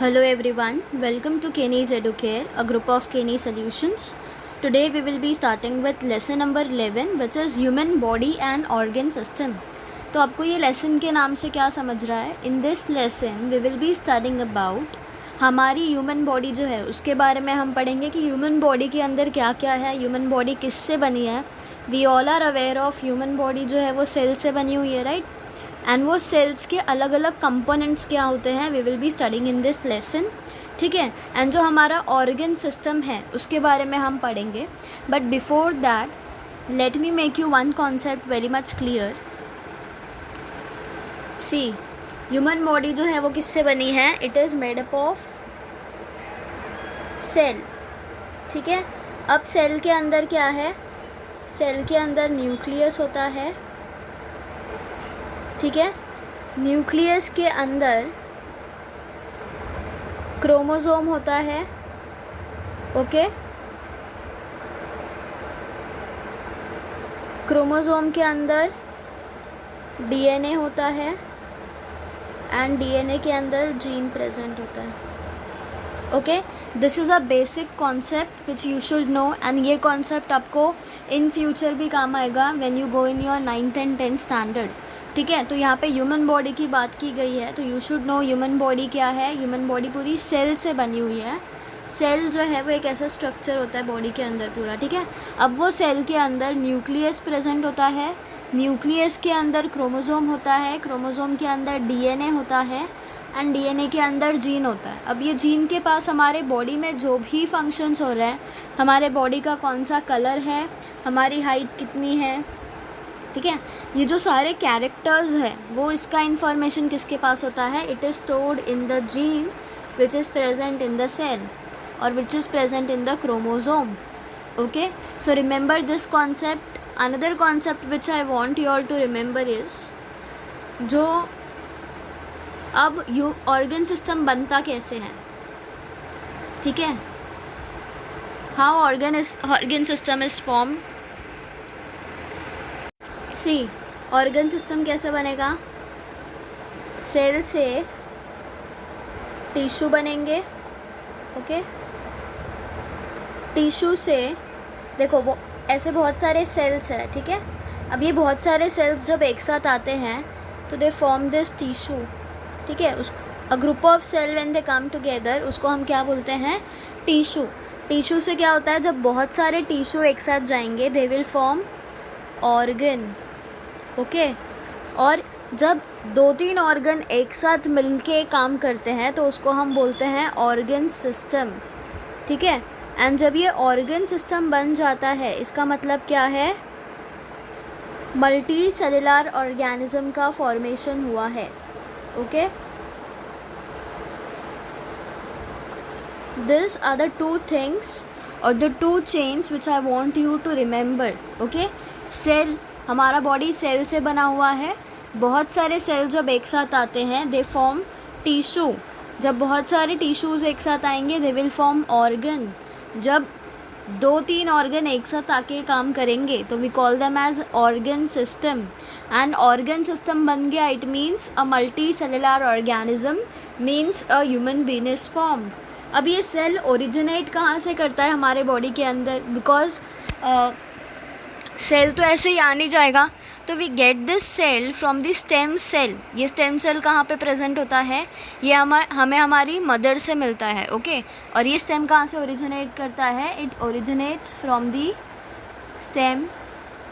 Hello everyone, welcome to Kenny's Educare, a group of Kenny Solutions. Today we will be starting with lesson number 11 which is Human Body and Organ System. तो आपको ये lesson के नाम से क्या समझ रहा है? In this lesson we will be studying about हमारी ह्यूमन बॉडी जो है उसके बारे में हम पढ़ेंगे कि ह्यूमन बॉडी के अंदर क्या क्या है, ह्यूमन बॉडी किससे बनी है. We all are aware of human body जो है वो सेल से बनी हुई है, राइट? एंड वो सेल्स के अलग अलग कंपोनेंट्स क्या होते हैं we will be studying in this lesson, ठीक है. एंड जो हमारा ऑर्गन सिस्टम है उसके बारे में हम पढ़ेंगे. But before that let me make you one concept very much clear. See, human body जो है वो किससे बनी है? It is made up of cell, ठीक है. अब सेल के अंदर क्या है? सेल के अंदर न्यूक्लियस होता है, ठीक है. न्यूक्लियस के अंदर क्रोमोसोम होता है, ओके. क्रोमोसोम के अंदर डीएनए होता है एंड डीएनए के अंदर जीन प्रेजेंट होता है, okay. This is a basic concept which you should know and ये कॉन्सेप्ट आपको इन फ्यूचर भी काम आएगा when you go in your 9th and 10th standard, ठीक है. तो यहाँ पे ह्यूमन बॉडी की बात की गई है तो you should know human body क्या है. ह्यूमन बॉडी पूरी सेल से बनी हुई है. सेल जो है वो एक ऐसा स्ट्रक्चर होता है बॉडी के अंदर पूरा, ठीक है. अब वो सेल के अंदर न्यूक्लियस प्रेजेंट होता है, न्यूक्लियस के अंदर क्रोमोसोम होता है, क्रोमोसोम के अंदर डीएनए होता है एंड डीएनए के अंदर जीन होता है. अब ये जीन के पास हमारे बॉडी में जो भी फंक्शंस हो रहे हैं, हमारे बॉडी का कौन सा कलर है, हमारी हाइट कितनी है, ठीक है, ये जो सारे कैरेक्टर्स हैं वो इसका इंफॉर्मेशन किसके पास होता है? It is stored in the gene which is present in the cell और which is present in the chromosome, okay. So remember this concept. Another concept which I want you all to remember is जो अब organ system बनता कैसे है, ठीक है. How organ system is formed. See, organ system कैसे बनेगा? Cell से टिश्यू बनेंगे, ओके. टिश्यू से देखो वो ऐसे बहुत सारे सेल्स हैं, ठीक है. अब ये बहुत सारे सेल्स जब एक साथ आते हैं तो दे फॉर्म दिस टिश्यू, ठीक है. उस a group of cell when they come together उसको हम क्या बोलते हैं? टिश्यू. टिश्यू से क्या होता है? जब बहुत सारे टिश्यू एक साथ जाएंगे दे विल फॉर्म ऑर्गन, ओके. और जब 2-3 ऑर्गन एक साथ मिलके काम करते हैं तो उसको हम बोलते हैं ऑर्गन सिस्टम, ठीक है. एंड जब ये ऑर्गन सिस्टम बन जाता है इसका मतलब क्या है? मल्टी सेलुलर ऑर्गेनिज्म का फॉर्मेशन हुआ है, okay. These are the two things or the two chains which I want you to remember, okay. Cell, हमारा बॉडी सेल से बना हुआ है. बहुत सारे सेल जब एक साथ आते हैं दे फॉर्म टिश्यू. जब बहुत सारे टिश्यूज़ एक साथ आएंगे दे विल फॉर्म ऑर्गन. जब 2-3 ऑर्गन एक साथ आके काम करेंगे तो we call them as organ system. And organ system बन गया it means a multi cellular organism means a human being is formed. अब ये सेल ओरिजिनेट कहाँ से करता है हमारे बॉडी के अंदर? बिकॉज सेल तो ऐसे ही आ नहीं जाएगा, तो we get this cell from the stem cell. ये स्टेम सेल कहाँ पे प्रेजेंट होता है? ये हमें हमारी मदर से मिलता है, ओके. और ये स्टेम कहाँ से ओरिजिनेट करता है? It originates from the stem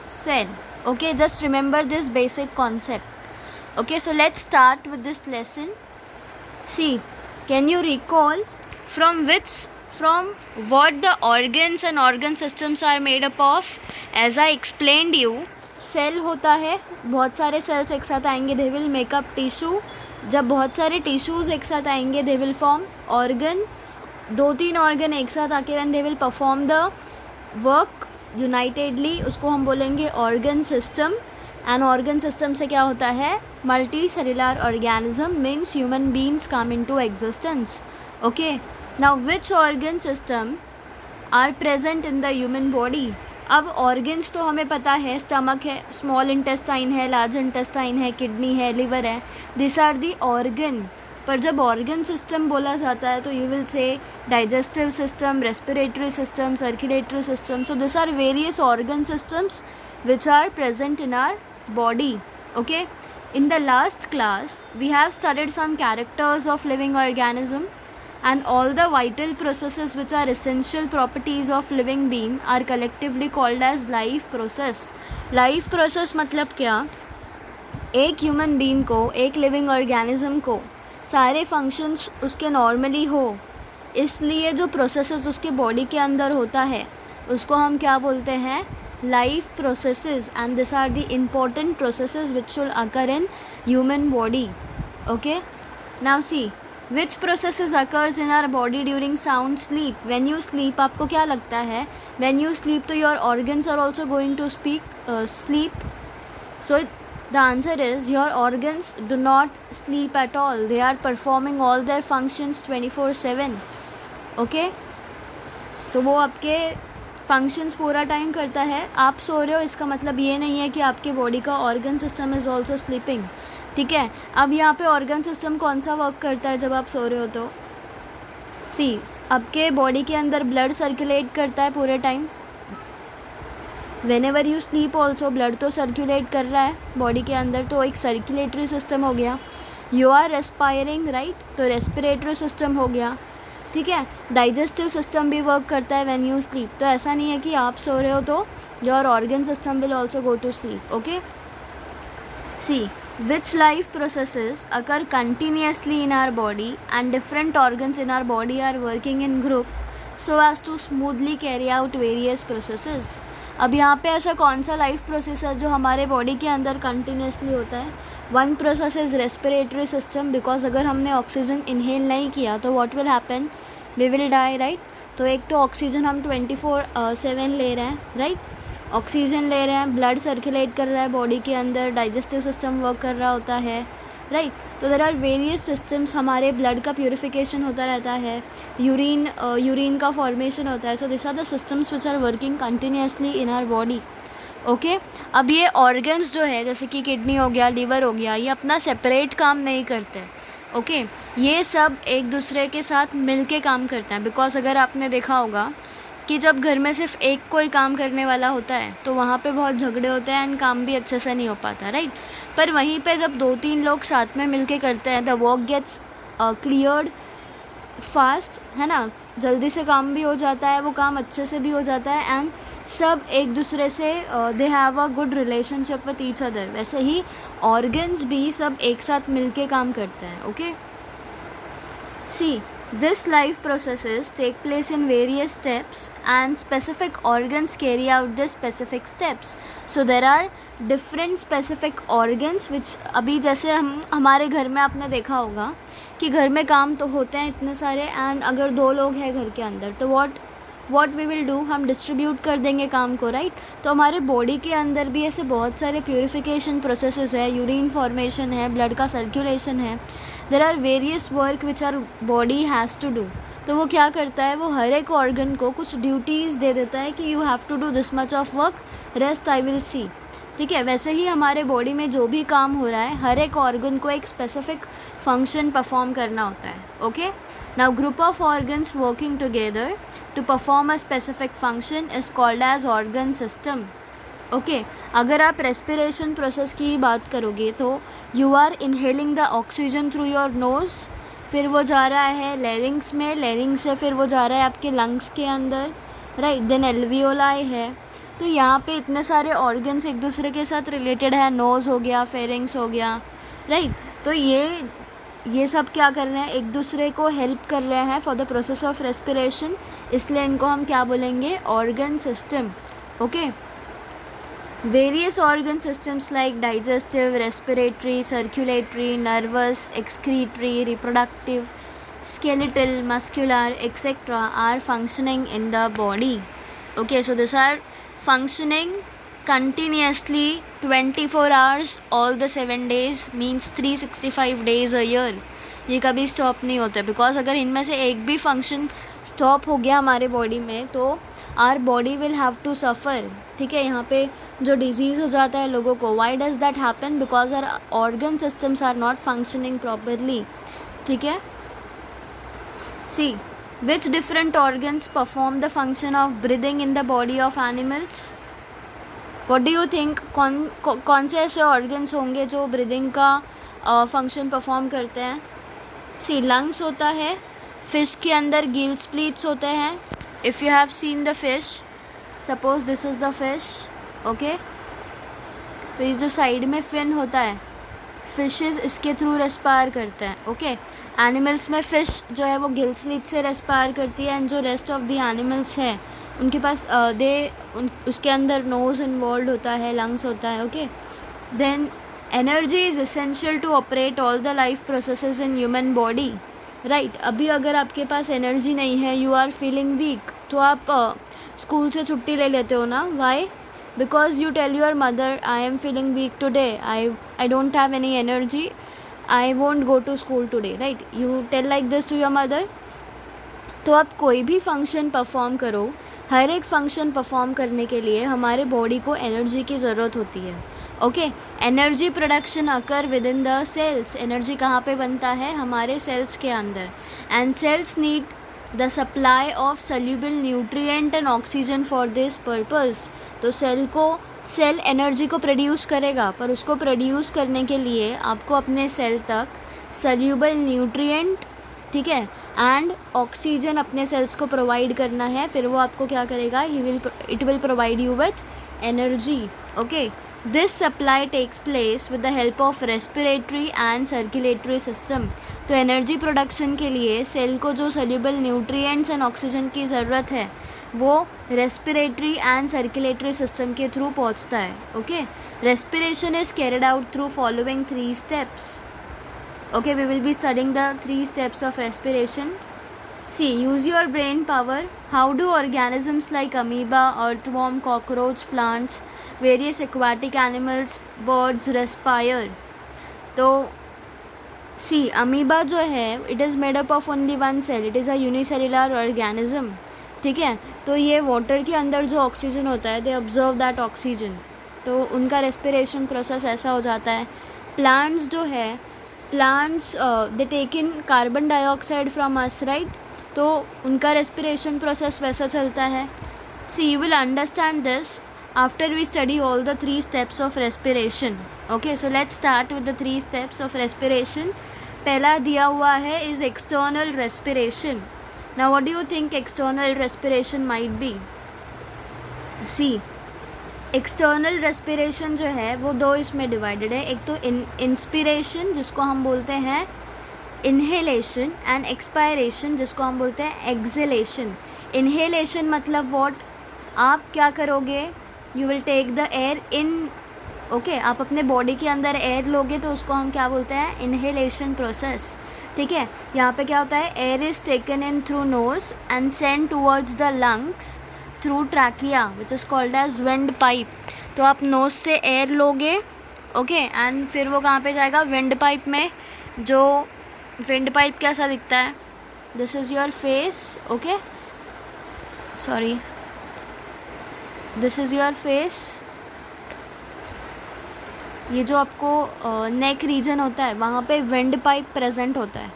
cell, okay. Just remember this basic concept, okay. So let's start with this lesson. See, can you recall from what the organs and organ systems are made up of? As I explained you, cell होता है, बहुत सारे cells एक साथ आएंगे they will make up tissue. जब बहुत सारे टिश्यूज़ एक साथ आएंगे they will form organ. 2-3 organ एक साथ आके when they will perform the work unitedly उसको हम बोलेंगे organ system. And organ system से क्या होता है? Multi cellular organism means human beings come into existence, okay. Now which organ system are present in the human body? अब organs तो हमें पता है, स्टमक है, स्मॉल इंटेस्टाइन है, लार्ज इंटेस्टाइन है, किडनी है, लिवर है. This are the organ. पर जब ऑर्गन सिस्टम बोला जाता है तो you will say digestive system, respiratory system, circulatory system. So this are various organ systems which are present in our body. Okay, in the last class we have studied some characters of living organism and all the vital processes which are essential properties of living being are collectively called as life process. Life process मतलब क्या? एक human being को, एक living organism को सारे functions उसके normally हो, इसलिए जो प्रोसेसेस उसके बॉडी के अंदर होता है उसको हम क्या बोलते हैं? Life processes. And these are the important processes which should occur in human body. Okay, now see which processes occurs in our body during sound sleep. When you sleep, आपको क्या लगता है? When you sleep, तो your organs are also going to sleep. So the answer is your organs do not sleep at all. They are performing all their functions 24/7. Okay, तो वो आपके functions पूरा time करता है. आप सो रहे हो इसका मतलब ये नहीं है कि आपके बॉडी का organ system is also sleeping. ठीक है, अब यहाँ पे ऑर्गन सिस्टम कौन सा वर्क करता है जब आप सो रहे हो? तो सी, आपके बॉडी के अंदर ब्लड सर्कुलेट करता है पूरे time. When ever you sleep also blood तो सर्कुलेट कर रहा है बॉडी के अंदर, तो एक सर्कुलेटरी सिस्टम हो गया. यू आर रेस्पायरिंग, राइट, तो रेस्पिरेटरी सिस्टम हो गया. ठीक है, डाइजेस्टिव सिस्टम भी वर्क करता है व्हेन यू स्लीप. तो ऐसा नहीं है कि आप सो रहे हो तो your organ system will also go to sleep. Okay, see which life processes occur continuously in our body and different organs in our body are working in group so as to smoothly carry out various processes. अब यहाँ पे ऐसा कौन सा life process है जो हमारे body के अंदर कंटिन्यूसली होता है? One process is respiratory system, because अगर हमने ऑक्सीजन इनहेल नहीं किया तो what will happen? We will die, right. तो एक तो ऑक्सीजन हम 24/7 ले रहे हैं, राइट, ऑक्सीजन ले रहे हैं, ब्लड सर्कुलेट कर रहा है बॉडी के अंदर, डाइजेस्टिव सिस्टम वर्क कर रहा होता है, राइट. तो देर आर वेरियस सिस्टम्स, हमारे ब्लड का प्यूरिफिकेशन होता रहता है, यूरिन का फॉर्मेशन होता है. So this are the systems which are working continuously in our body. Okay, अब ये ऑर्गन्स जो है जैसे कि किडनी हो गया, लीवर हो गया, ये अपना सेपरेट काम नहीं करते. ओके, ये सब एक दूसरे के साथ मिल के काम करते हैं. बिकॉज अगर आपने देखा होगा कि जब घर में सिर्फ एक कोई काम करने वाला होता है तो वहाँ पे बहुत झगड़े होते हैं एंड काम भी अच्छे से नहीं हो पाता, राइट. पर वहीं पे जब 2-3 लोग साथ में मिल के करते हैं, the work gets cleared fast, है ना, जल्दी से काम भी हो जाता है, वो काम अच्छे से भी हो जाता है एंड सब एक दूसरे से they have a good relationship with each other. वैसे ही ऑर्गन्स भी सब एक साथ मिल के काम करते हैं. Okay, see this life processes take place in various steps and specific organs carry out the specific steps. So there are different specific organs which अभी जैसे हमारे घर में आपने देखा होगा कि घर में काम तो होते हैं इतने सारे एंड अगर 2 लोग हैं घर के अंदर तो what we will do, हम डिस्ट्रीब्यूट कर देंगे काम को, राइट. तो हमारे बॉडी के अंदर भी ऐसे बहुत सारे प्यूरिफिकेशन प्रोसेसेस है, यूरिन फॉर्मेशन है, ब्लड का सर्कुलेशन है. There are various work which our body has to do. तो वो क्या करता है, वो हर एक ऑर्गन को कुछ ड्यूटीज़ दे देता है कि you have to do this much of work, rest I will see. ठीक है, वैसे ही हमारे बॉडी में जो भी काम हो रहा है हर एक ऑर्गन को एक स्पेसिफिक फंक्शन परफॉर्म करना होता है. Okay, now group of organs working together to perform a specific function is called as organ system. Okay, अगर आप रेस्पिरेशन प्रोसेस की बात करोगे तो you are inhaling the oxygen through your nose, फिर वो जा रहा है लेरिंग्स में, लेरिंग्स से फिर वो जा रहा है आपके लंग्स के अंदर, राइट. देन एल्वियोलाई है. तो यहाँ पे इतने सारे ऑर्गन्स एक दूसरे के साथ रिलेटेड है, नोज़ हो गया, फेरिंग्स हो गया, राइट. तो ये सब क्या कर रहे हैं, एक दूसरे को हेल्प कर रहे हैं for the process of respiration, इसलिए इनको हम क्या बोलेंगे, organ system. Okay, various organ systems like digestive, respiratory, circulatory, nervous, excretory, reproductive, skeletal, muscular, etc. are functioning in the body. Okay, so these are functioning continuously 24 hours all the 7 days, means 365 days a year. ये कभी stop नहीं होता, because अगर इनमें से एक भी function stop हो गया हमारे बॉडी में तो our body will have to suffer. ठीक है, यहाँ पे जो डिजीज़ हो जाता है लोगों को, why does that happen, because our organ systems are not functioning properly. ठीक है. See which different organs perform the function of breathing in the body of animals. What do you think, कौन से ऐसे ऑर्गन्स होंगे जो breathing का function perform करते हैं. सी लंग्स होता है, फिश के अंदर गिल स्प्लीट्स होते हैं. If you have seen the fish, suppose this is the fish, okay. तो ये जो साइड में फिन होता है, फिशेस इसके थ्रू रेस्पायर करते हैं, ओके. एनिमल्स में फ़िश जो है वो गिल स्लीट से रेस्पायर करती है, एंड जो रेस्ट ऑफ द एनिमल्स है उनके पास उसके अंदर नोज़ इन्वॉल्व होता है, लंग्स होता है, okay. Then energy is essential to operate all the life processes in human body, right. अभी अगर आपके पास एनर्जी नहीं है, यू आर फीलिंग वीक, तो आप स्कूल से छुट्टी ले लेते हो ना. Why? Because you tell your mother I am feeling weak today, I don't have any energy, I won't go to school today, right. You tell like this to your mother. तो आप कोई भी फंक्शन परफॉर्म करो, हर एक function perform करने के लिए हमारे बॉडी को एनर्जी की ज़रूरत होती है, okay. Energy production occur within the cells. Energy कहाँ पे बनता है? हमारे सेल्स के अंदर. And cells need the supply of soluble nutrient and oxygen for this purpose. तो सेल एनर्जी को प्रोड्यूस करेगा, पर उसको प्रोड्यूस करने के लिए आपको अपने सेल तक सल्यूबल न्यूट्रिएंट, ठीक है, एंड ऑक्सीजन अपने सेल्स को प्रोवाइड करना है. फिर वो आपको क्या करेगा? It will provide you with energy, okay. This supply takes place with the help of respiratory and circulatory system. तो एनर्जी प्रोडक्शन के लिए सेल को जो सल्यूबल न्यूट्रिएंट्स एंड ऑक्सीजन की ज़रूरत है वो रेस्पिरेटरी एंड सर्कुलेटरी सिस्टम के थ्रू पहुंचता है, okay. Respiration is carried out through following 3 steps. Okay, we will be studying the 3 steps of respiration. See, use your brain power. How do organisms like amoeba, earthworm, cockroach, plants, various aquatic animals, birds respire? तो see, amoeba जो है it is made up of only one cell. It is a unicellular organism. ठीक है. तो ये water के अंदर जो ऑक्सीजन होता है, दे ऑब्जर्व दैट ऑक्सीजन, तो उनका रेस्पिरेशन प्रोसेस ऐसा हो जाता है. प्लांट्स जो है, plants they take in carbon dioxide from us, right. तो उनका रेस्पिरेशन प्रोसेस वैसा चलता है. See you will understand this after we study all the 3 steps of respiration, okay. So let's start with the 3 steps of respiration. पहला दिया हुआ है is external respiration. Now what do you think external respiration might be? See external respiration जो है वो 2 इसमें divided है. एक तो इंस्पिरेशन जिसको हम बोलते हैं इन्हेलेशन, एंड एक्सपायरेशन जिसको हम बोलते हैं एक्सहेलेशन. इन्हेलेशन मतलब व्हाट? आप क्या करोगे? You will take the air in, okay. आप अपने बॉडी के अंदर एयर लोगे तो उसको हम क्या बोलते हैं? इन्हेलेशन प्रोसेस, ठीक है. यहाँ पे क्या होता है? Air is taken in through nose and send towards the lungs through trachea which is called as wind pipe. तो आप नोज से एयर लोगे, ओके, एंड फिर वो कहाँ पे जाएगा? विंड पाइप में. जो विंड पाइप कैसा दिखता है? This is your face, okay, sorry, this is your face. ये जो आपको नेक रीजन होता है वहाँ पे विंड पाइप प्रेजेंट होता है,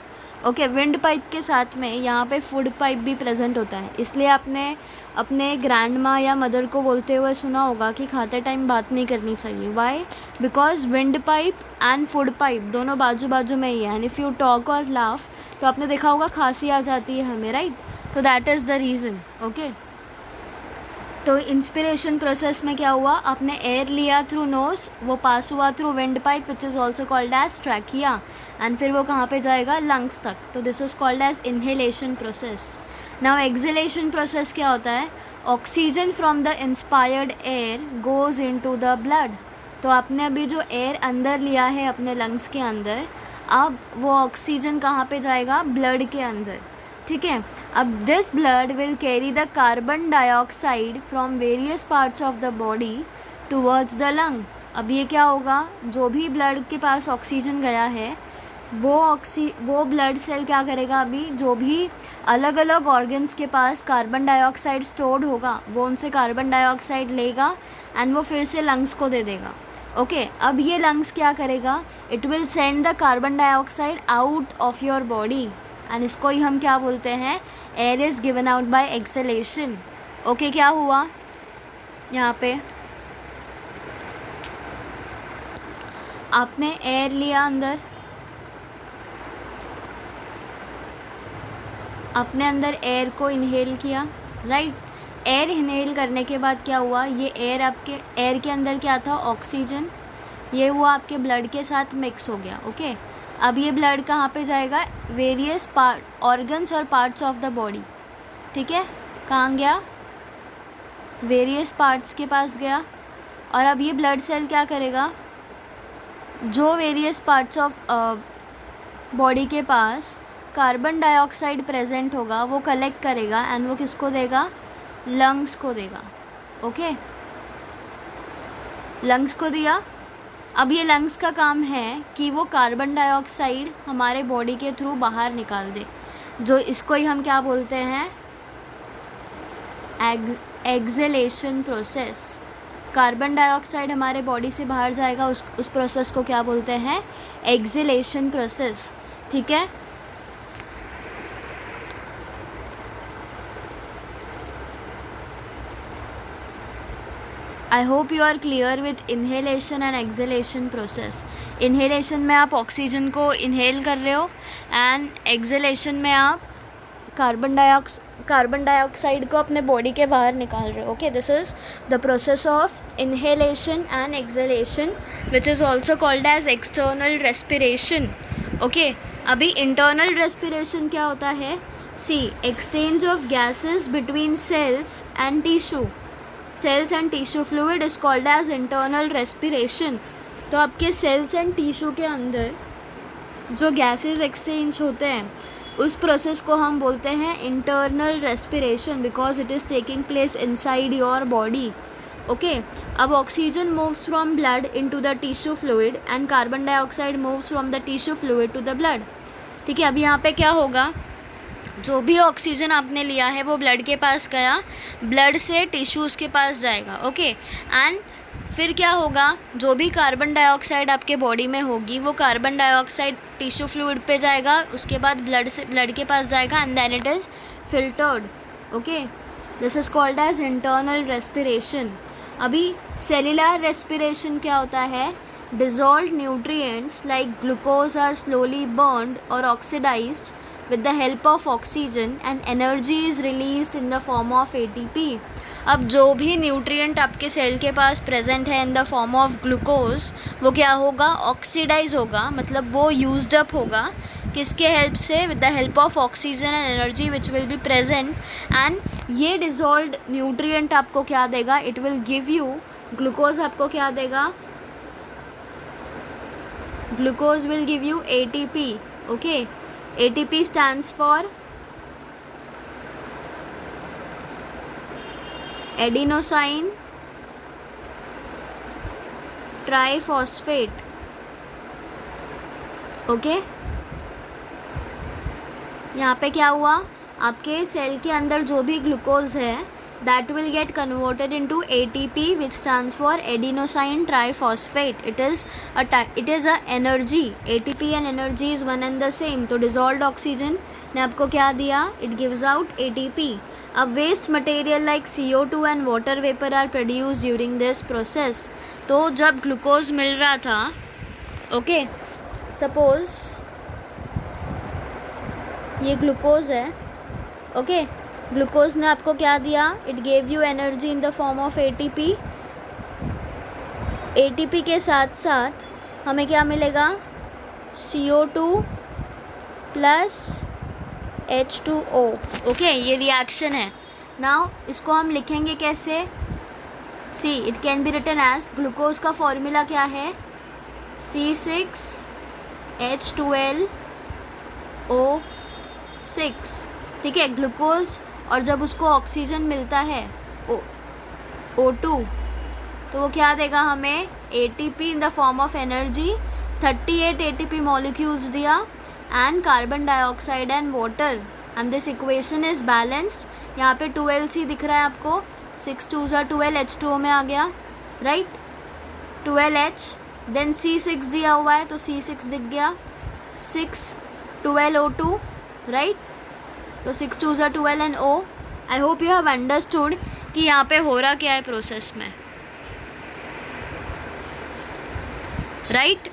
ओके. विंड पाइप के साथ में यहाँ पे फूड पाइप भी प्रेजेंट होता है. इसलिए आपने अपने ग्रैंड माँ या मदर को बोलते हुए सुना होगा कि खाते टाइम बात नहीं करनी चाहिए. Y? Because wind pipe and food pipe दोनों बाजू बाजू में ही है, एंड इफ़ यू टॉक और लाफ तो आपने देखा होगा खांसी आ जाती है हमें, राइट. तो that is the reason, okay. तो इंस्पिरेशन प्रोसेस में क्या हुआ? आपने एयर लिया थ्रू नोज, वो पास हुआ through wind pipe which is also called as trachea, and फिर वो कहाँ पे जाएगा? लंग्स तक. तो this is called as inhalation process. Now exhalation process क्या होता है? Oxygen from the inspired air goes into the blood. तो आपने अभी जो एयर अंदर लिया है अपने लंग्स के अंदर, अब वो ऑक्सीजन कहाँ पे जाएगा? ब्लड के अंदर, ठीक है. अब this blood will carry the carbon dioxide from various parts of the body towards the lung. अब ये क्या होगा? जो भी ब्लड के पास ऑक्सीजन गया है वो ब्लड सेल क्या करेगा? अभी जो भी अलग अलग ऑर्गन्स के पास कार्बन डाइऑक्साइड स्टोर्ड होगा वो उनसे कार्बन डाइऑक्साइड लेगा एंड वो फिर से लंग्स को दे देगा. ओके अब ये लंग्स क्या करेगा, it will send the carbon dioxide out of your body and इसको ही हम क्या बोलते हैं, air is given out by acceleration. Okay क्या हुआ यहाँ पे, आपने एयर लिया अंदर, आपने अंदर एयर को इनहेल किया, राइट। एयर इनहेल करने के बाद क्या हुआ, ये एयर आपके एयर के अंदर क्या था, ऑक्सीजन, ये हुआ आपके ब्लड के साथ मिक्स हो गया। ओके अब ये ब्लड कहाँ पे जाएगा, वेरियस पार्ट ऑर्गन्स और पार्ट्स ऑफ द बॉडी, ठीक है, कहाँ गया, वेरियस पार्ट्स के पास गया। और अब ये ब्लड सेल क्या करेगा, जो वेरियस पार्ट्स ऑफ बॉडी के पास कार्बन डाइऑक्साइड प्रेजेंट होगा वो कलेक्ट करेगा एंड वो किसको देगा, लंग्स को देगा। ओके लंग्स को दिया। अब ये लंग्स का काम है कि वो कार्बन डाइऑक्साइड हमारे बॉडी के थ्रू बाहर निकाल दे, जो इसको ही हम क्या बोलते हैं, एक्सलेशन प्रोसेस। कार्बन डाइऑक्साइड हमारे बॉडी से बाहर जाएगा, उस प्रोसेस को क्या बोलते हैं, एक्सलेशन प्रोसेस, ठीक है। I hope you are clear with inhalation and exhalation process. Inhalation में आप ऑक्सीजन को इन्हेल कर रहे हो एंड एक्सलेशन में आप कार्बन डाइऑक्साइड को अपने बॉडी के बाहर निकाल रहे हो। Okay this is the process of inhalation and exhalation which is also called as external respiration. Okay अभी इंटरनल रेस्पिरेशन क्या होता है, see exchange of gases between cells and tissue, cells and tissue fluid is called as internal respiration. तो आपके sales and tissue के अंदर जो gases exchange होते हैं उस प्रोसेस को हम बोलते हैं internal respiration because it is taking place inside your body. Okay अब oxygen moves from blood into the tissue fluid and carbon dioxide moves from the tissue fluid to the blood. ठीक है, अभी यहाँ पे क्या होगा, जो भी ऑक्सीजन आपने लिया है वो ब्लड के पास गया, ब्लड से टिश्यूज़ के पास जाएगा। ओके एंड फिर क्या होगा, जो भी कार्बन डाइऑक्साइड आपके बॉडी में होगी वो कार्बन डाइऑक्साइड टिश्यू फ्लूइड पे जाएगा, उसके बाद ब्लड के पास जाएगा and then it is filtered. Okay this is called as internal respiration. अभी सेल्युलर रेस्पिरेशन क्या होता है, dissolved nutrients like glucose are slowly burned और oxidized with the help of oxygen and energy is released in the form of ATP। अब जो भी nutrient आपके cell के पास प्रेजेंट है इन द फॉर्म ऑफ ग्लूकोज वो क्या होगा, ऑक्सीडाइज होगा, मतलब वो यूज्ड अप होगा, किसके हेल्प से, with the help of oxygen and energy which will be present and ये डिजॉल्व्ड न्यूट्रिएंट आपको क्या देगा, it will give you, glucose आपको क्या देगा, glucose will give you ATP। Okay ATP stands for adenosine triphosphate। Okay यहाँ पे क्या हुआ, आपके सेल के अंदर जो भी ग्लूकोज है that will get converted into ATP which stands for adenosine triphosphate। It is a energy, ATP and energy is one and the same। तो dissolved oxygen ने आपको क्या दिया, it gives out ATP। अब waste material like CO2 and water vapor are produced during this process। तो जब glucose मिल रहा था, ओके सपोज ये ग्लूकोज है, ओके ग्लूकोज ने आपको क्या दिया, it gave you energy in the form of ATP। ATP के साथ साथ हमें क्या मिलेगा, CO2 प्लस H2O। ओके ये रिएक्शन है। नाउ इसको हम लिखेंगे कैसे, see it can be written as, glucose का फॉर्मूला क्या है, C6H12O6। ठीक है, ग्लूकोज और जब उसको ऑक्सीजन मिलता है O2 तो वो क्या देगा हमें, ATP in the form of energy, 38 ATP molecules दिया and carbon dioxide and water and this equation is balanced. यहाँ पे 2Lc दिख रहा है आपको, 6 2 12 H2O में आ गया, राइट। 12H, देन C6 दिया हुआ है तो C6 दिख गया, 6 12O2, राइट, तो 6 2 12 and O. I hope you have understood कि यहाँ पे हो रहा क्या है प्रोसेस में, राइट.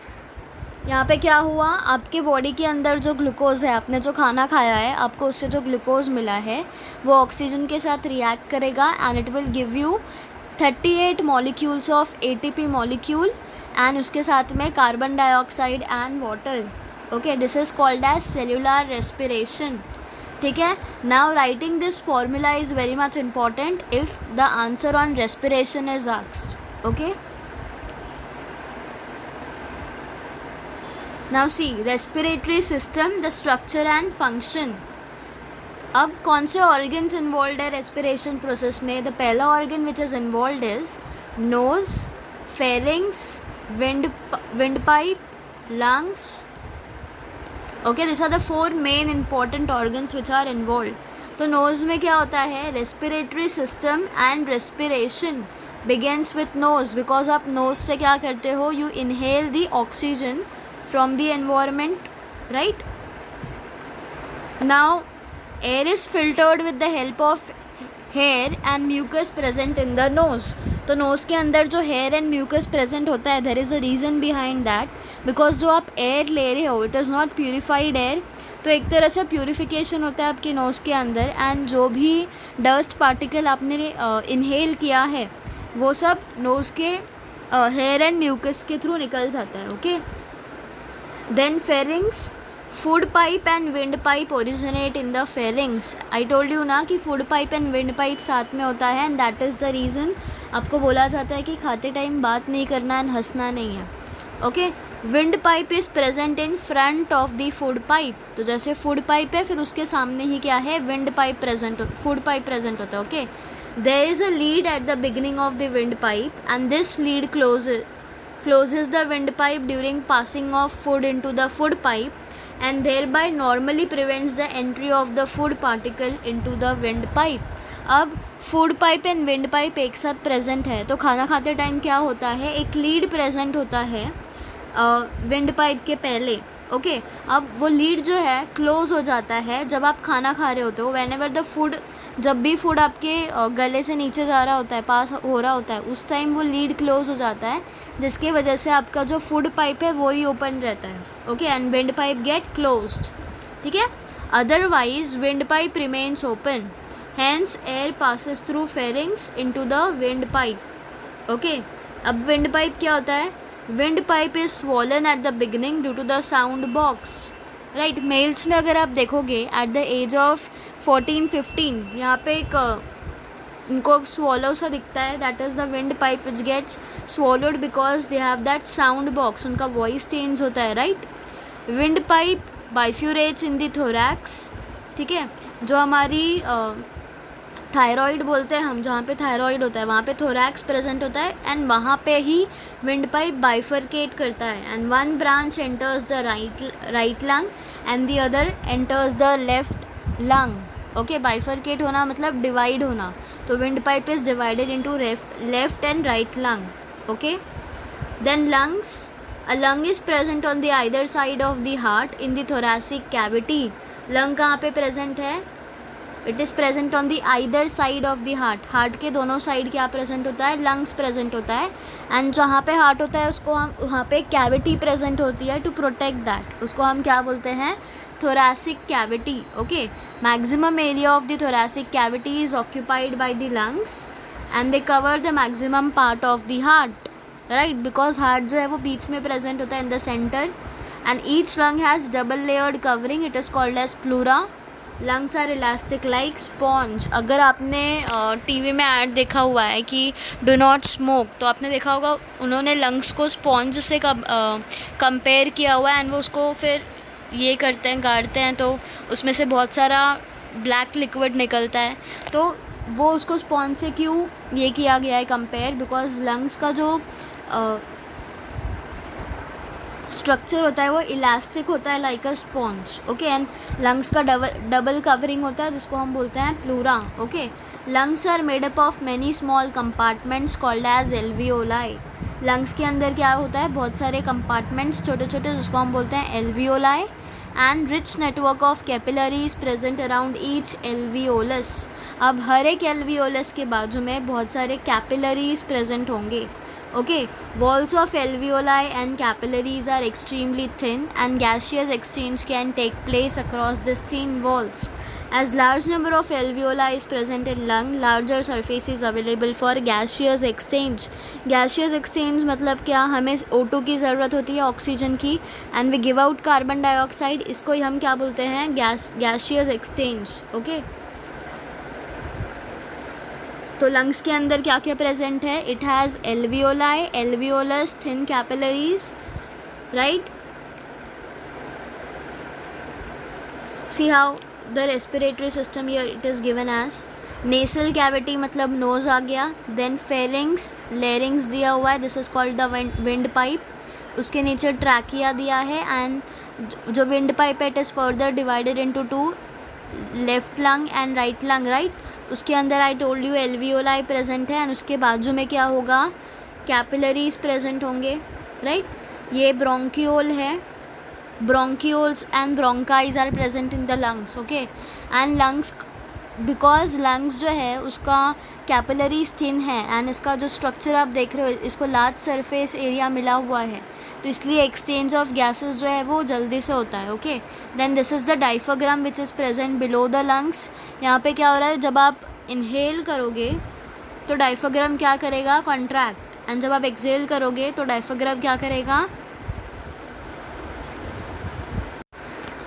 यहाँ पे क्या हुआ, आपके बॉडी के अंदर जो ग्लूकोज है, आपने जो खाना खाया है, आपको उससे जो ग्लूकोज मिला है वो ऑक्सीजन के साथ रिएक्ट करेगा and it will give you 38 molecules of ATP molecule and उसके साथ में carbon dioxide and water. Okay, this is called as cellular respiration. ठीक है. Now writing this formula is very much important if the answer on respiration is asked. Okay, now see respiratory system, the structure and function. अब कौन से organs involve है respiration process में? The पहला organ which is involve is nose, pharynx, wind pipe, lungs. Okay, this are the 4 main important organs which are involve. तो nose में क्या होता है, respiratory system and respiration begins with nose, because आप nose से क्या करते हो, you inhale the oxygen from the environment, right? Now air is filtered with the help of hair and mucus present in the nose. तो nose के अंदर जो hair and mucus present होता है, there is a reason behind that, because जो आप air ले रहे हो, it is not purified air. तो एक तरह से प्यूरिफिकेशन होता है आपके नोज़ के अंदर एंड जो भी डस्ट पार्टिकल आपने इनहेल किया है वो सब नोज़ के हेयर एंड म्यूकस के थ्रू निकल जाता है. Okay, then pharynx, food pipe and wind pipe originate in the pharynx. I told you ना कि food pipe and wind pipe साथ में होता है and that is the reason आपको बोला जाता है कि खाते टाइम बात नहीं करना एंड हंसना नहीं है. Okay, wind pipe is present in front of the food pipe. तो जैसे फूड पाइप है फिर उसके सामने ही क्या है, wind pipe present, food pipe present होता है. Okay, there is a lid at the beginning of the wind pipe and this lid closes the windpipe during passing of food into the food pipe and thereby normally prevents the entry of the food particle into the windpipe. अब food pipe and wind pipe एक साथ present है तो खाना खाते time क्या होता है, एक लीड प्रेजेंट होता है विंड पाइप के पहले. ओके, अब वो लीड जो है क्लोज हो जाता है जब आप खाना खा रहे होते हो. व्हेनेवर द फूड, जब भी फूड आपके गले से नीचे जा रहा होता है, पास हो रहा होता है, उस टाइम वो लीड क्लोज हो जाता है जिसकी वजह से आपका जो फूड पाइप है वो ही ओपन रहता है. Okay, and wind pipe get closed. ठीक है, otherwise wind pipe remains open, hence air passes through pharynx into the wind pipe. Okay, अब विंड पाइप क्या होता है, wind pipe is swollen at the beginning due to the sound box. Right, males में अगर आप देखोगे at the age of 14-15 यहाँ पे एक उनको स्वॉलो सा दिखता है, that is the wind pipe which gets swallowed because they have that sound box, उनका वॉइस चेंज होता है. Right, wind pipe bifurcates in the thorax. ठीक है, जो हमारी थायराइड बोलते हैं हम, जहाँ पे थायराइड होता है वहाँ पे थोरैक्स प्रेजेंट होता है एंड वहाँ पे ही विंड पाइप बाइफरकेट करता है and one branch enters the right lung and the other enters the left lung. Okay, bifurcate होना मतलब डिवाइड होना. तो wind pipe is divided into left and right lung. Okay, then lungs, a lung is present on the either side of the heart in the thoracic cavity. Lung कहाँ पे present है, it is present on the either side of the heart. Heart के दोनों side क्या present होता है, lungs present होता है एंड जहाँ पे हार्ट होता है उसको हम, वहाँ पे कैविटी प्रेजेंट होती है टू प्रोटेक्ट दैट, उसको हम क्या बोलते हैं, thoracic cavity. Okay, maximum area of the thoracic cavity is occupied by the lungs and they cover the maximum part of the heart, right, because heart जो है वो बीच में present होता है in the center and each lung has double layered covering, it is called as pleura. lungs are elastic like sponge. अगर आपने TV में add देखा हुआ है कि डो नॉट स्मोक, तो आपने देखा होगा उन्होंने लंग्स को स्पॉन्ज से कंपेयर किया हुआ है एंड वो उसको फिर ये करते हैं, गाड़ते हैं, तो उसमें से बहुत सारा ब्लैक लिक्विड निकलता है. तो वो उसको स्पॉन्ज से क्यों ये किया गया है कंपेयर, बिकॉज लंग्स का जो स्ट्रक्चर होता है वो इलास्टिक होता है like a sponge. Okay, and lungs का डबल कवरिंग होता है जिसको हम बोलते हैं pleura. Okay, lungs are made up of many small compartments called as alveoli. Lungs के अंदर क्या होता है, बहुत सारे कंपार्टमेंट्स छोटे छोटे, जिसको हम बोलते हैं alveoli, and rich network of capillaries present around each alveolus. अब हर एक एल्वियोलस के बाजू में बहुत सारे कैपिलरीज प्रेजेंट होंगे। Okay, walls of alveoli and capillaries are extremely thin and gaseous exchange can take place across these thin walls. As large number of alveoli is present in lung, larger surface is available for gaseous exchange. Gaseous exchange मतलब क्या, हमें O2 की ज़रूरत होती है, oxygen की, and we give out carbon dioxide, इसको ही हम क्या बोलते हैं, gaseous exchange. ओके, तो लंग्स के अंदर क्या क्या प्रेजेंट है, it has alveoli, alveolus, thin capillaries, right. See how the respiratory system here it is given as nasal cavity, मतलब नोज आ गया, देन फेरिंग्स, लेरिंग्स दिया हुआ है, this is called the wind pipe, उसके नीचे ट्रैकिया दिया है, एंड जो विंड पाइप है it is further divided into two, left lung and right lung, right. उसके अंदर I told you alveoli present है, एंड उसके बाजू में क्या होगा, कैपिलरीज प्रेजेंट होंगे, राइट. ये ब्रोंकियोल है, bronchioles and bronchi are present in the lungs. Okay, and lungs, because lungs जो है उसका कैपिलरीज थिन है, एंड इसका जो स्ट्रक्चर आप देख रहे हो, इसको लार्ज सरफेस एरिया मिला हुआ है, तो इसलिए एक्सचेंज ऑफ गैसेस जो है वो जल्दी से होता है. Okay, then this is the diaphragm which is present below the lungs. यहाँ पे क्या हो रहा है, जब आप इनहेल करोगे तो डायफ्राम क्या करेगा, कॉन्ट्रैक्ट, एंड जब आप एक्सहेल करोगे तो डायफ्राम क्या करेगा,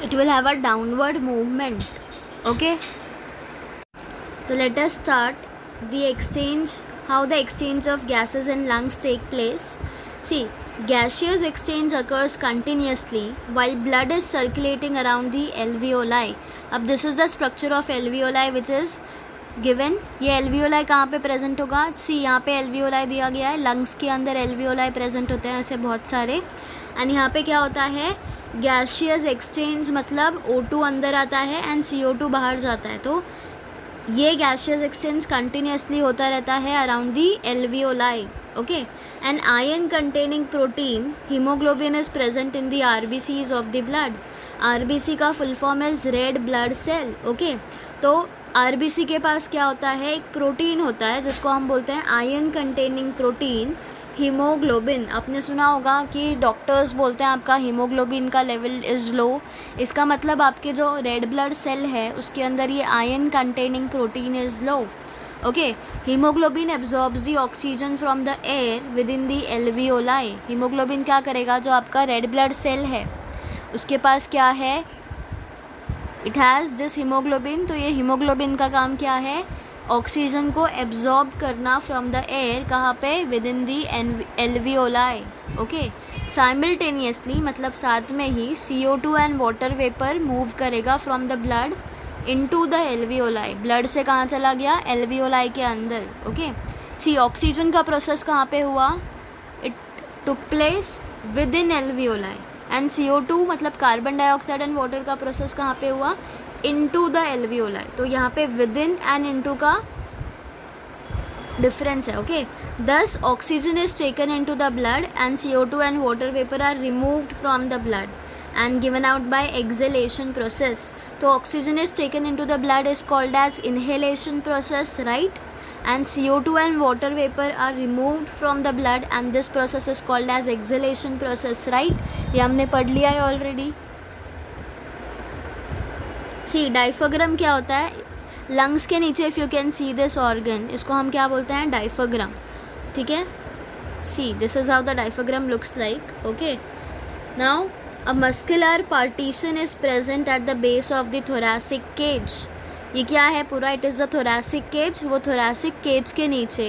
it will have a downward movement. Okay, तो let us start the exchange, how the exchange of gases in lungs take place. See, gaseous exchange occurs continuously while blood is circulating around the alveoli. अब this is the structure of alveoli which is given. ये alveoli कहाँ पे present होगा, see यहाँ पे alveoli दिया गया है, lungs के अंदर alveoli present होते हैं ऐसे बहुत सारे, and यहाँ पे क्या होता है, gaseous exchange मतलब O2 अंदर आता है and CO2 बाहर जाता है, तो ये गैशियस एक्सचेंज कंटिन्यूसली होता रहता है around the alveoli. Okay, an iron containing protein haemoglobin is present in the RBCs of the blood. RBC का full form is red blood cell. Okay, तो आरबीसी के पास क्या होता है, एक प्रोटीन होता है जिसको हम बोलते हैं आयरन कंटेनिंग प्रोटीन हीमोग्लोबिन. आपने सुना होगा कि डॉक्टर्स बोलते हैं आपका हीमोग्लोबिन का लेवल इज़ लो, इसका मतलब आपके जो रेड ब्लड सेल है उसके अंदर ये iron containing protein is low. Okay, haemoglobin absorbs the oxygen from the air with in the alveoli. Haemoglobin क्या करेगा, जो आपका रेड ब्लड सेल है उसके पास क्या है, इट हैज़ दिस हीमोग्लोबिन, तो ये हीमोग्लोबिन का काम क्या है, ऑक्सीजन को एब्जॉर्ब करना फ्रॉम द एयर, कहाँ पे, within the alveoli. Okay, simultaneously मतलब साथ में ही CO2 and water vapour move करेगा from the blood into the alveoli. Blood से कहाँ चला गया, एल्वियोलाई के अंदर. ओके, सी ऑक्सीजन का प्रोसेस कहाँ पे हुआ, it took place within alveoli, and CO2 मतलब कार्बन डाइऑक्साइड एंड वाटर का प्रोसेस कहाँ पे हुआ, इनटू द एल्वियोलाई. तो यहाँ पे विद इन एंड इनटू का डिफरेंस है. Okay, thus oxygen is taken into the blood and CO2 and water vapour are removed from the blood and given out by exhalation process. तो oxygen is taken into the blood is called as inhalation process, right? And CO2 and water vapor are removed from the blood and this process is called as exhalation process, right? ये हमने पढ़ लिया है already. See, diaphragm क्या होता है, lungs के नीचे if you can see this organ, इसको हम क्या बोलते हैं, diaphragm. ठीक है, see this is how the diaphragm looks like. Okay, now a muscular partition is present at the base of the thoracic cage. ये क्या है पूरा, it is the thoracic cage. वो thoracic cage के नीचे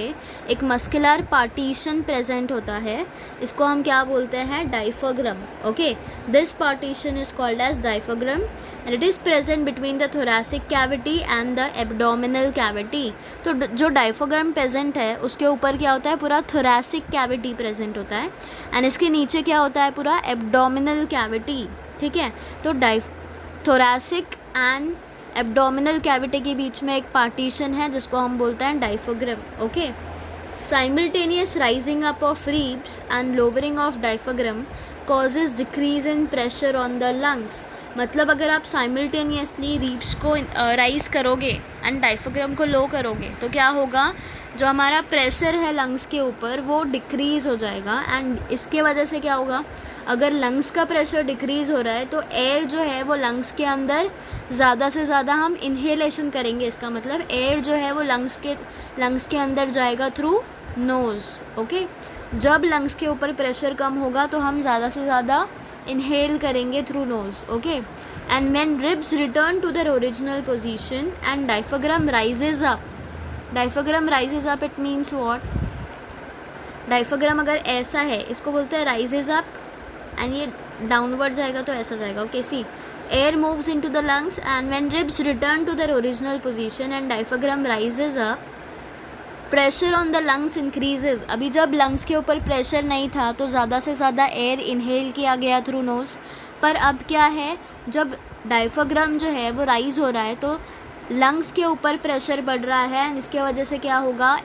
एक muscular partition present होता है, इसको हम क्या बोलते हैं, diaphragm. Okay, this partition is called as diaphragm and it is present between the thoracic cavity and the abdominal cavity. तो जो diaphragm present है उसके ऊपर क्या होता है, पूरा thoracic cavity present होता है, and इसके नीचे क्या होता है, पूरा abdominal cavity. ठीक है, तो thoracic and एब्डोमिनल कैविटी के बीच में एक पार्टीशन है जिसको हम बोलते हैं diaphragm. Okay, simultaneous rising up of ribs and lowering of diaphragm causes decrease in pressure on the lungs. मतलब अगर आप साइमल्टेनियसली रीब्स को राइज करोगे एंड डायफ्राग्राम को लो करोगे तो क्या होगा, जो हमारा प्रेशर है लंग्स के ऊपर वो डिक्रीज़ हो जाएगा. एंड इसके वजह से क्या होगा, अगर लंग्स का प्रेशर डिक्रीज़ हो रहा है तो एयर जो है वो लंग्स के अंदर ज़्यादा से ज़्यादा हम इन्हेलेशन करेंगे. इसका मतलब एयर जो है वो लंग्स के अंदर जाएगा थ्रू नोज़. ओके, जब लंग्स के ऊपर प्रेशर कम होगा तो हम ज़्यादा से ज़्यादा inhale करेंगे through nose. okay, and when ribs return to their original position and diaphragm rises up, it means what, diaphragm अगर ऐसा है इसको बोलते हैं rises up and ये downward जाएगा तो ऐसा जाएगा. okay, see, air moves into the lungs and when ribs return to their original position and diaphragm rises up, pressure on the lungs increases. अभी जब लंग्स के ऊपर प्रेशर नहीं था तो ज़्यादा से ज़्यादा एयर इनहेल किया गया थ्रू नोज़. पर अब क्या है, जब डायफ्राग्राम जो है वो राइज हो रहा है तो लंग्स के ऊपर प्रेशर बढ़ रहा है. इसके वजह से क्या होगा,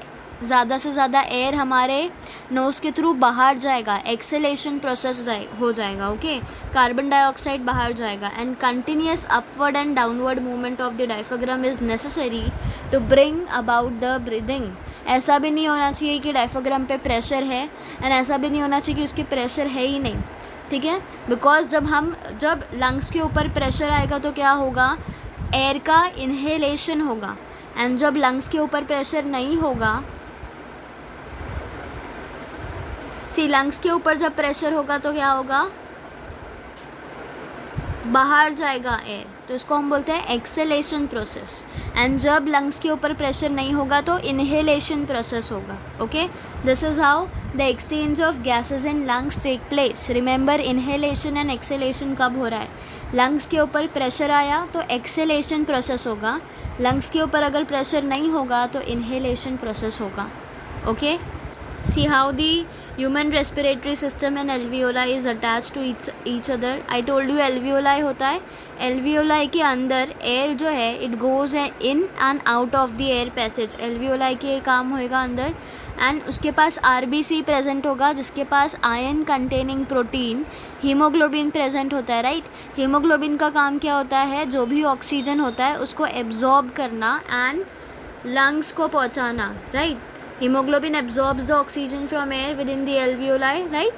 ज़्यादा से ज़्यादा एयर हमारे नोज़ के थ्रू बाहर जाएगा, एक्सेलेशन प्रोसेस हो जाएगा. ओके, कार्बन डाइऑक्साइड बाहर जाएगा. And continuous upward and downward movement of the diaphragm is necessary to bring about the breathing. ऐसा भी नहीं होना चाहिए कि डायफ्राग्राम पे प्रेशर है एंड ऐसा भी नहीं होना चाहिए कि उसकी प्रेशर है ही नहीं. ठीक है, बिकॉज जब लंग्स के ऊपर प्रेशर आएगा तो क्या होगा, एयर का इन्हेलेशन होगा. एंड जब लंग्स के ऊपर प्रेशर नहीं होगा, लंग्स के ऊपर जब प्रेशर होगा तो क्या होगा, बाहर जाएगा एयर, तो इसको हम बोलते हैं एक्सेलेशन प्रोसेस. एंड जब लंग्स के ऊपर प्रेशर नहीं होगा तो इन्हेलेशन प्रोसेस होगा. Okay, this is how the exchange of gases in lungs take place. Remember, inhalation and exhalation कब हो रहा है, लंग्स के ऊपर प्रेशर आया तो एक्सेलेशन प्रोसेस होगा. लंग्स के ऊपर अगर प्रेशर नहीं होगा तो इन्हेलेशन प्रोसेस होगा. Okay, see how the human respiratory system and alveoli is attached to each other. I told you alveoli होता है, alveoli के अंदर air जो है it goes in and out of the air passage. alveoli के काम होएगा अंदर. एंड उसके पास RBC प्रेजेंट होगा जिसके पास iron containing protein haemoglobin present होता है. राइट, हीमोग्लोबिन का काम क्या होता है, जो भी ऑक्सीजन होता है उसको एब्जॉर्ब करना एंड लंग्स को पहुंचाना. Right, haemoglobin absorbs the oxygen from air with in the alveoli. Right,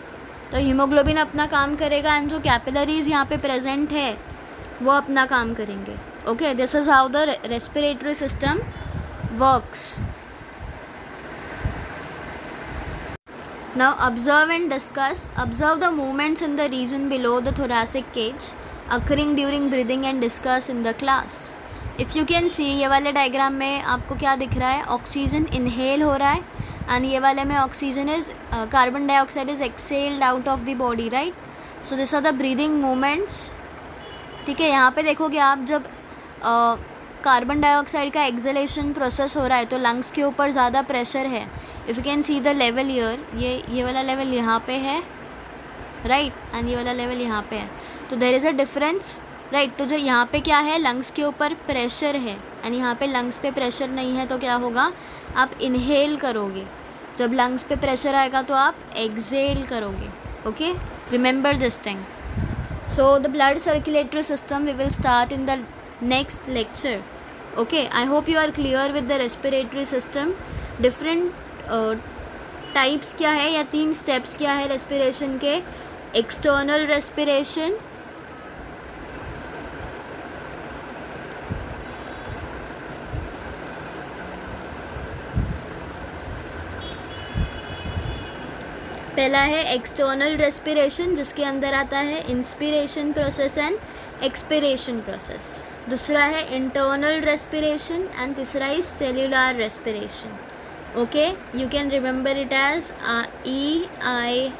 तो हीमोग्लोबिन अपना काम करेगा एंड जो कैपिलरीज यहाँ पे प्रेजेंट है वो अपना काम करेंगे. Okay, this is how the respiratory system works. Now observe and discuss. Observe the movements in the region below the thoracic cage occurring during breathing and discuss in the class. If you can see, ये वाले diagram में आपको क्या दिख रहा है, oxygen inhale हो रहा है एंड ये वाले में oxygen is carbon dioxide is exhaled out of the body. Right, so this are the breathing movements. ठीक है, यहाँ पे देखोगे आप, जब कार्बन डाइऑक्साइड का एक्सेलेशन प्रोसेस हो रहा है तो लंग्स के ऊपर ज़्यादा प्रेशर है. If you can see the level year, ये वाला लेवल यहाँ पे है. राइट, एंड ये वाला लेवल यहाँ पे है, तो there is a difference. Right, तो जो यहाँ पे क्या है, लंग्स के ऊपर प्रेशर है एंड यहाँ पे लंग्स पे प्रेशर नहीं है, तो क्या होगा, आप इनहेल करोगे. जब लंग्स पे प्रेशर आएगा तो आप एक्सेल करोगे. Okay, remember this thing. So the blood circulatory system we will start in the next lecture. Okay, I hope you are clear with the respiratory system. Different types क्या है या 3 steps क्या है respiration के. External respiration, पहला है external respiration जिसके अंदर आता है inspiration process and expiration process. दूसरा है इंटरनल रेस्पिरेशन एंड तीसरा is cellular respiration. Okay, you can remember it as EIC.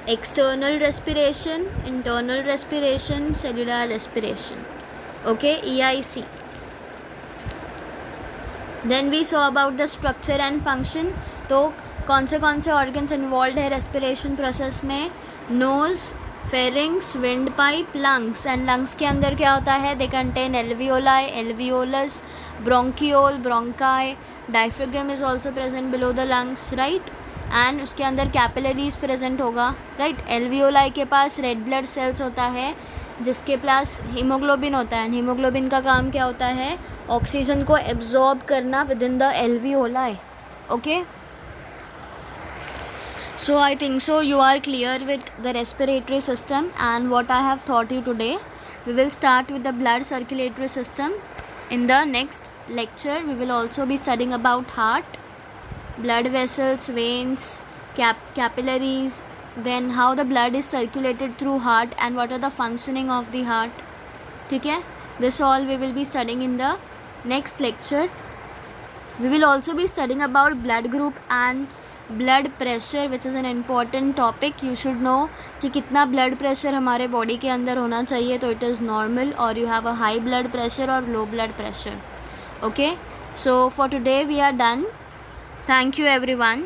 External respiration, internal respiration, cellular respiration. Okay, EIC. Then we saw about the structure and function. तो कौन से organs involve है respiration process में, nose, pharynx, wind pipe, lungs. And lungs के अंदर क्या होता है? They contain alveoli, alveolus, bronchiole, bronchi, diaphragm is also present below the lungs, right. And उसके अंदर कैपिलरीज प्रेजेंट होगा, राइट. एल्वियोलाई के पास रेड ब्लड सेल्स होता है जिसके पास हीमोग्लोबिन होता है. हीमोग्लोबिन का काम क्या होता है? ऑक्सीजन को एब्जॉर्ब करना with in the alveoli. Okay, so I think so you are clear with the respiratory system and what I have taught you today. We will start with the blood circulatory system. In the next lecture we will also be studying about heart, blood vessels, veins, capillaries, then how the blood is circulated through heart and what are the functioning of the heart. ठीक है, this all we will be studying in the next lecture. We will also be studying about blood group and blood pressure which is an important topic. You should know कि कितना blood pressure हमारे body के अंदर होना चाहिए. तो it is normal और you have a high blood pressure और low blood pressure. Okay, so for today we are done. Thank you everyone.